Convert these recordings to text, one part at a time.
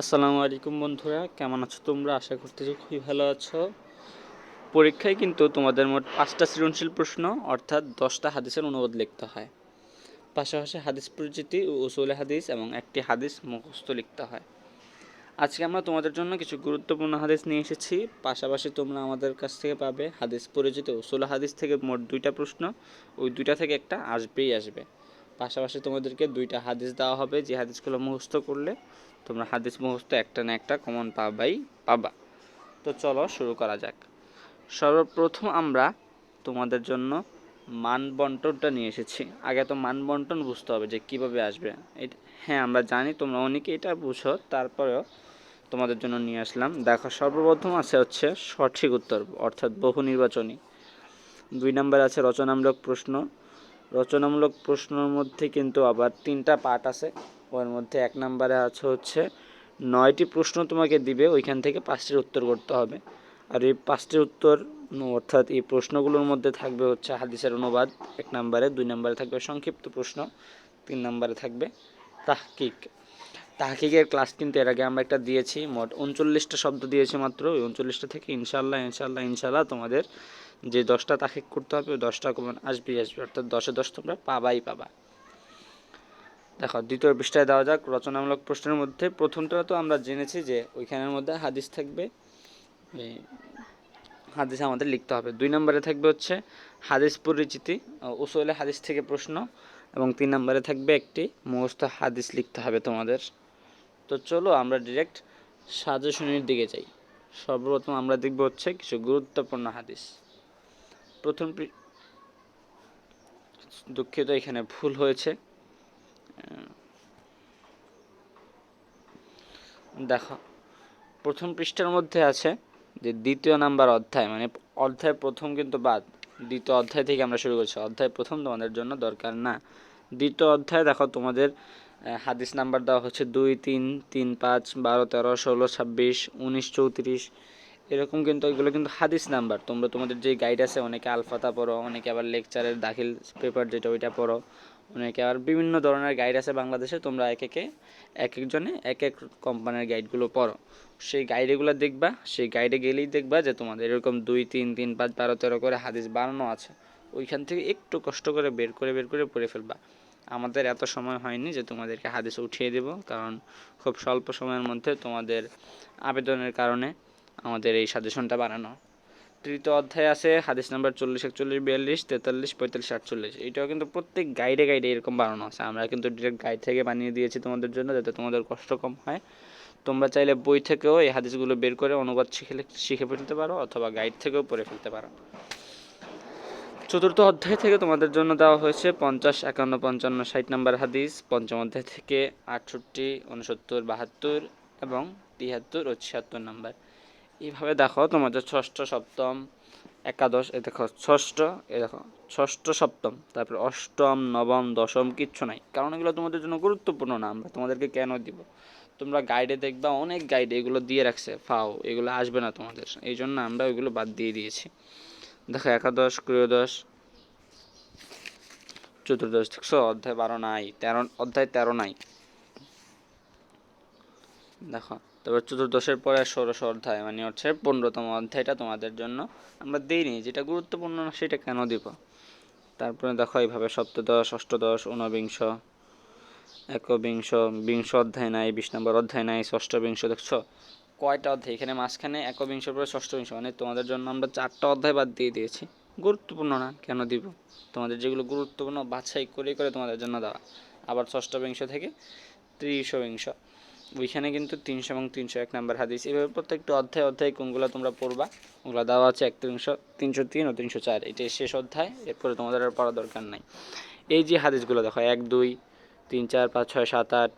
আসসালামু আলাইকুম বন্ধুরা, কেমন আছো তোমরা? আশা করতেছি খুবই ভালো আছো। পরীক্ষায় কিন্তু তোমাদের মোট 5টা সৃজনশীল প্রশ্ন অর্থাৎ 10টা হাদিসের অনুবাদ লিখতে হয়। পাশাপাশি হাদিস পরিচিতি ও উসুলে হাদিস এবং একটি হাদিস মুখস্থ লিখতে হয়। আজকে আমরা তোমাদের জন্য কিছু গুরুত্বপূর্ণ হাদিস নিয়ে এসেছি। পাশাপাশি তোমরা আমাদের কাছ থেকে পাবে হাদিস পরিচিতি উসুল হাদিস থেকে মোট 2টা প্রশ্ন, ওই 2টা থেকে একটা আসবেই আসবে। পাশাপাশি তোমাদেরকে 2টা হাদিস দেওয়া হবে, যে হাদিসগুলো মুখস্থ করলে তোমরা হাদিস মুখস্থ একটা না একটা কমন পাবা। তো চলো শুরু করা যাক। সর্বপ্রথম আমরা তোমাদের জন্য মান বন্টনটা নিয়ে এসেছি। আগে তো মান বন্টন বুঝতে হবে যে কিভাবে আসবে। হ্যাঁ, আমরা জানি তোমরা অনেকে এটা বুঝো, তারপরেও তোমাদের জন্য নিয়ে আসলাম। দেখো, সর্বপ্রথম হচ্ছে সঠিক উত্তর অর্থাৎ বহু নির্বাচনী। 2 নম্বরে আছে রচনামূলক প্রশ্ন। রচনামূলক প্রশ্নের মধ্যে কিন্তু আবার 3টা পার্ট আছে। ওর মধ্যে 1 নম্বরে হচ্ছে 9টি প্রশ্ন তোমাকে দিবে, ওইখান থেকে 5টির উত্তর করতে হবে। আর এই 5টির উত্তর অর্থাৎ এই প্রশ্নগুলোর মধ্যে থাকবে হচ্ছে হাদিসের অনুবাদ 1 নম্বরে, 2 নম্বরে থাকবে সংক্ষিপ্ত প্রশ্ন, 3 নম্বরে থাকবে তাহকিক। তাহকিকের ক্লাস কিন্তু এর আগে আমরা একটা দিয়েছি, মোট 39টা শব্দ দিয়েছি মাত্র। ওই 39টা থেকে ইনশাল্লাহ তোমাদের যে 10টা তাহকিক করতে হবে, ওই 10টা কমন আসবে, অর্থাৎ 10-এ 10 তোমরা পাবা। দেখো, দ্বিতীয় পৃষ্ঠায় দেওয়া যাক। রচনামূলক প্রশ্নের মধ্যে প্রথমটা তো আমরা জেনেছি যে ওইখানের মধ্যে হাদিস থাকবে, হাদিস আমাদের লিখতে হবে। 2 নম্বরে থাকবে হচ্ছে হাদিস পরিচিতি, উসুলে হাদিস থেকে প্রশ্ন, এবং 3 নম্বরে থাকবে একটি মুখস্থ হাদিস লিখতে হবে তোমাদের। তো চলো আমরা ডিরেক্ট সাজেশনের দিকে যাই। সর্বপ্রথম আমরা দেখব হচ্ছে কিছু গুরুত্বপূর্ণ হাদিস। প্রথম দুঃখিত, এখানে ভুল হয়েছে। দেখো, প্রথম পৃষ্ঠার মধ্যে আছে যে 2য় নাম্বার অধ্যায়, মানে অধ্যায় প্রথম কিন্তু বাদ, 2য় অধ্যায় থেকে আমরা শুরু করছি। অধ্যায় প্রথম তোমাদের জন্য দরকার না। 2য় অধ্যায় দেখো, তোমাদের হাদিস নাম্বার দেওয়া হচ্ছে 2, 3, 3, 5, 12, 13, 16, 26, 19, 34, এরকম। কিন্তু এগুলো কিন্তু হাদিস নাম্বার। তোমরা তোমাদের যে গাইড আছে, অনেকে আলফাতা পড়ো, অনেকে আবার লেকচারের দাখিল পেপার যেটা ওইটা পড়ো, অনেকে আবার বিভিন্ন ধরনের গাইড আছে বাংলাদেশে। তোমরা এক একজনে এক এক কোম্পানির গাইডগুলো পড়ো। সেই গাইডেগুলো দেখবা, সেই গাইডে গেলেই দেখবা যে তোমাদের এরকম 2, 3, 3, 5, 12, 13 করে হাদিস বানানো আছে। ওইখান থেকে একটু কষ্ট করে বের করে পড়ে ফেলবা। আমাদের এত সময় হয়নি যে তোমাদেরকে হাদিস উঠিয়ে দেব, কারণ খুব স্বল্প সময়ের মধ্যে তোমাদের আবেদনের কারণে আমাদের এই সাজেশনটা বানানো। 3য় অধ্যায় আছে হাদিস নাম্বার 40, 41, 42, 43, 45, 48। এইটাও কিন্তু প্রত্যেক গাইডে এরকম বানানো আছে। আমরা কিন্তু ডিরেক্ট গাইড থেকে বানিয়ে দিয়েছি তোমাদের জন্য, যাতে তোমাদের কষ্ট কম হয়। তোমরা চাইলে বই থেকেও এই হাদিসগুলো বের করে অনুবাদ শিখে ফেলতে পারো, অথবা গাইড থেকেও পড়ে ফেলতে পারো। 4র্থ অধ্যায় থেকে তোমাদের জন্য দেওয়া হয়েছে 50, 51, 55, 60 নম্বর হাদিস। 5ম অধ্যায় থেকে 68, 69, 72 এবং 73 ও 76 নম্বর। এইভাবে দেখো তোমাদের ষষ্ঠ, সপ্তম, একাদশ, এ দেখো ষষ্ঠ, এ দেখো ষষ্ঠ, সপ্তম, তারপর অষ্টম, নবম, দশম কিচ্ছু নাই, কারণ এগুলো তোমাদের জন্য গুরুত্বপূর্ণ না। আমরা তোমাদেরকে কেন দিব? তোমরা গাইডে দেখবা, অনেক গাইডে এগুলো দিয়ে রাখছে, এগুলো আসবে না তোমাদের, এই জন্য আমরা ওইগুলো বাদ দিয়ে দিয়েছি। দেখো, একাদশ, ক্রিয়োদশ, চতুর্দশ, দেখছো অধ্যায় 12 নাই, অধ্যায় 13 নাই। দেখো, তারপর চতুর্দশের পরে ষোড়শ অধ্যায়, মানে হচ্ছে 15তম অধ্যায়টা তোমাদের জন্য আমরা দিইনি। যেটা গুরুত্বপূর্ণ না সেটা কেন দিব? তারপরে দেখো এইভাবে সপ্তদশ, অষ্টদশ, ঊনবিংশ, একবিংশ, বিংশ অধ্যায় নাই, 20 নম্বর অধ্যায় নাই, ষষ্ঠ বিংশ। দেখছো কয়টা অধ্যায় এখানে মাঝখানে? একবিংশ পরে ষষ্ঠ বিংশ, মানে তোমাদের জন্য আমরা 4টা অধ্যায় বাদ দিয়ে দিয়েছি। গুরুত্বপূর্ণ না, কেন দিব? তোমাদের যেগুলো গুরুত্বপূর্ণ বাছাই করে তোমাদের জন্য দেওয়া। আবার ষষ্ঠ বিংশ থেকে 30 বিংশ, ওইখানে কিন্তু 300 এবং 301 নাম্বার হাদিস। এভাবে প্রত্যেকটা অধ্যায় কোনগুলো তোমরা পড়বা, ওগুলো দেওয়া আছে 31, 303 ও 304। এটাই শেষ অধ্যায়, এরপরে তোমাদের আর পড়া দরকার নাই। এই যে হাদিসগুলো দেখো, 1, 2, 3, 4, 5, 6, 7, 8,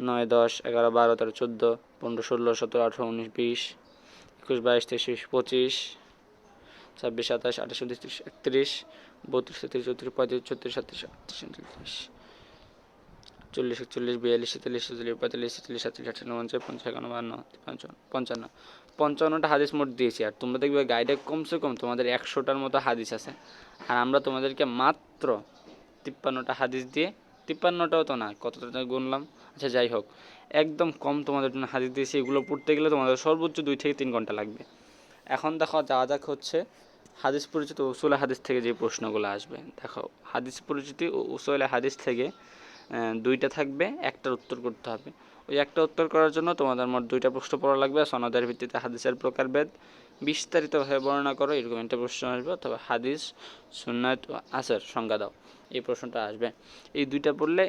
9, 10, 11, 12, 13, 14, 15, 16, 17, 18, 19, 20, 21, 22, 23, 25, 26, 27, 28, 29, 30, 31, 32, 33, 34, 35, 36, 37, 38, 40, 41, 42, 43, 44, 45, 46, 47, 48, 49, 50, 51, 52, 55টা হাদিস মোট দিয়েছি। আর তোমরা দেখবে গাইডে কমসে কম তোমাদের 100টার মতো হাদিস আছে, আর আমরা তোমাদেরকে মাত্র 53টা হাদিস দিয়ে, 53টাও তো না, কতটা গুনলাম, আচ্ছা যাই হোক, একদম কম তোমাদের জন্য হাদিস দিয়েছি, এগুলো পড়তে গেলে তোমাদের সর্বোচ্চ 2 থেকে 3 ঘন্টা লাগবে। এখন দেখো যাওয়া যাক হচ্ছে হাদিস পরিচিতি ও উসুল হাদিস থেকে যে প্রশ্নগুলো আসবে। দেখো হাদিস পরিচিতি ও উসুল হাদিস থেকে দুইটা থাকবে, একটার উত্তর করতে হবে। ওই একটা উত্তর করার জন্য তোমাদের মোট 2টা প্রশ্ন পড়া লাগবে। সনদের ভিত্তিতে হাদিসের প্রকারভেদ বিস্তারিতভাবে বর্ণনা করো, এরকম একটা প্রশ্ন আসবে। অথবা হাদিস সুন্নাত ও আসর সংজ্ঞা দাও, এই প্রশ্নটা আসবে। এই দুইটা পড়লে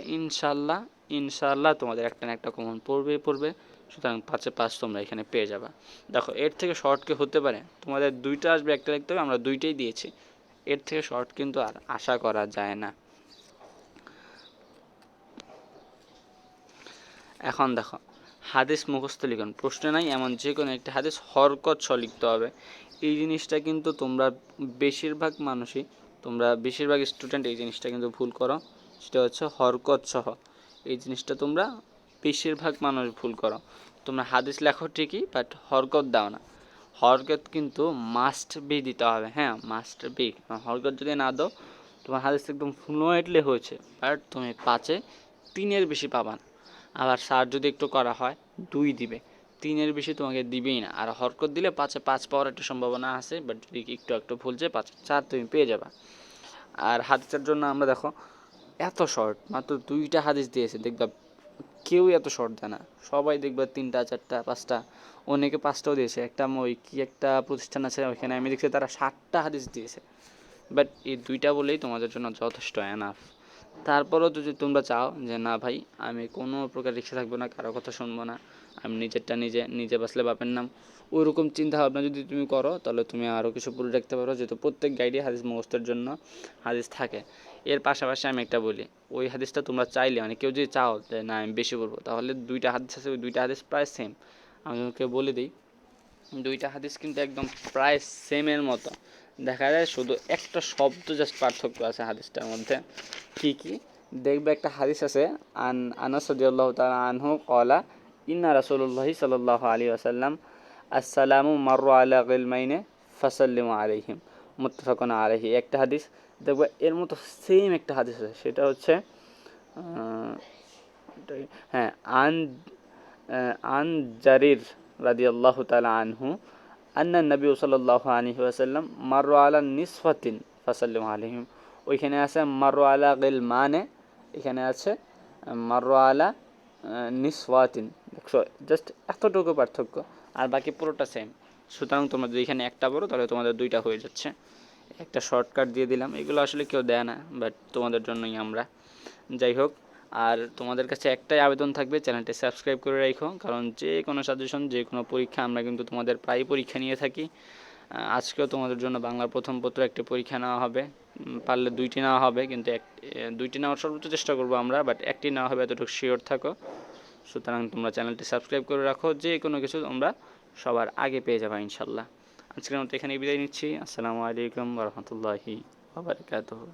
ইনশাআল্লাহ তোমাদের একটা না একটা কমন পড়বে। সুতরাং 5-এ 5 তোমরা এখানে পেয়ে যাবা। দেখো এর থেকে শর্ট কি হতে পারে? তোমাদের দুইটা আসবে, একটা লিখতে হবে, আমরা দুইটাই দিয়েছি। এর থেকে শর্ট কিন্তু আর আশা করা যায় না। এখন দেখো হাদিস মুখস্থ লিখন প্রশ্ন নাই, এমন যে কোনো একটা হাদিস হরকত সহ লিখতে হবে। এই জিনিসটা কিন্তু বেশিরভাগ মানুষই বেশিরভাগ স্টুডেন্ট এই জিনিসটা কিন্তু ভুল করো। সেটা হচ্ছে হরকত সহ, এই জিনিসটা তোমরা বেশিরভাগ মানুষ ভুল করো। তোমরা হাদিস লেখো ঠিকই, বাট হরকত দাও না। হরকত কিন্তু মাস্ট বি দিতে হবে, হ্যাঁ মাস্ট বি। হরকত যদি না দাও তোমার হাদিস একদম ফ্লুয়েন্টলি হয়েছে, বাট তুমি 5-এ 3-এর বেশি পাবা না। আবার সার যদি একটু করা হয় 2 দিবে, 3-এর বেশি তোমাকে দিবেই না। আর হরকত দিলে 5-এ 5 পাওয়ার একটা সম্ভাবনা আছে, বাট যদি একটু ভুল যায় 5-এ 4 তুমি পেয়ে যাবা। আর হাদিসের জন্য আমরা দেখো এত শর্ট, মাত্র 2টা হাদিস দিয়েছে, দেখবা কেউই এত শর্ট দেয় না। সবাই দেখবা 3টা 4টা 5টা, অনেকে 5টাও দিয়েছে। একটা ওই কি একটা প্রতিষ্ঠান আছে ওইখানে আমি দেখছি তারা 7টা হাদিস দিয়েছে। বাট এই 2টা বলেই তোমাদের জন্য যথেষ্ট এনাফ। তারপরেও যদি তোমরা চাও যে না ভাই আমি কোনো প্রকার রিক্সা থাকবো না, কারো কথা শুনবো না, আমি নিজেরটা নিজে বাঁচলে বাপের নাম, ওইরকম চিন্তা ভাবনা যদি তুমি করো, তাহলে তুমি আরও কিছু পড়ে রাখতে পারো। যেহেতু প্রত্যেক গাইডে হাদিস মুখস্থের জন্য হাদিস থাকে। এর পাশাপাশি আমি একটা বলি, ওই হাদিসটা তোমরা চাইলে মানে কেউ যদি চাও যে না আমি বেশি পড়বো, তাহলে 2টা হাদিস আছে, ওই 2টা হাদিস প্রায় সেম। আমি তোমাকে বলে দিই, 2টা হাদিস কিন্তু একদম প্রায় সেমের মতো। দেখা যায় শুধু একটা শব্দ জাস্ট পার্থক্য আছে হাদিসটার মধ্যে। কি দেখবে একটা হাদিস আছে, আনাস রাদিয়াল্লাহু তাআলা আনহু ক্বালা ইন্না রাসূলুল্লাহি সাল্লাল্লাহু আলাইহি ওয়াসাল্লাম আসসালামু মাররা আলা গিলমাইনে ফাসাল্লিমু আলাইহিম মুত্তাফাকুন আলাইহি। একটা হাদিস দেখবে এর মতো সেম একটা হাদিস আছে, সেটা হচ্ছে হ্যাঁ আন জারির রাদিয়াল্লাহু তাআলা আনহু আন্না নবী সাল্লাল্লাহু আলাইহি ওয়াসাল্লাম মাররা আলা নিসফাতিন ফাসাল্লিমু আলাইহিম। ওইখানে আছে মাররা আলা গিলমানে, এখানে আছে মাররা আলা নিসওয়াতিন। দেখছো জাস্ট এতটুকু পার্থক্য, আর বাকি পুরোটা সেম। সুতরাং তোমরা যদি এখানে একটা পড়ো তাহলে তোমাদের 2টা হয়ে যাচ্ছে। একটা শর্টকাট দিয়ে দিলাম, এগুলো আসলে কেউ দেয় না, বাট তোমাদের জন্যই আমরা। যাই হোক, আর তোমাদের কাছে একটাই আবেদন থাকবে, চ্যানেলটি সাবস্ক্রাইব করে রাখো, কারণ যে কোনো সাজেশন যে কোনো পরীক্ষা আমরা কিন্তু তোমাদের প্রায় পরীক্ষা নিয়ে থাকি। আজকেও তোমাদের জন্য বাংলার প্রথম পত্র একটি পরীক্ষা নেওয়া হবে, পারলে 2টি নেওয়া হবে, কিন্তু 2টি নেওয়ার সর্বোচ্চ চেষ্টা করবো আমরা, বাট একটি নেওয়া হবে, এতটুকু শিওর থাকো। সুতরাং তোমরা চ্যানেলটি সাবস্ক্রাইব করে রাখো, যে কোনো কিছু তোমরা সবার আগে পেয়ে যাবে ইনশাল্লাহ। আজকের মতো এখানে বিদায় নিচ্ছি। আসসালামু আলাইকুম ওয়া রাহমাতুল্লাহি ওয়া বারাকাতুহু।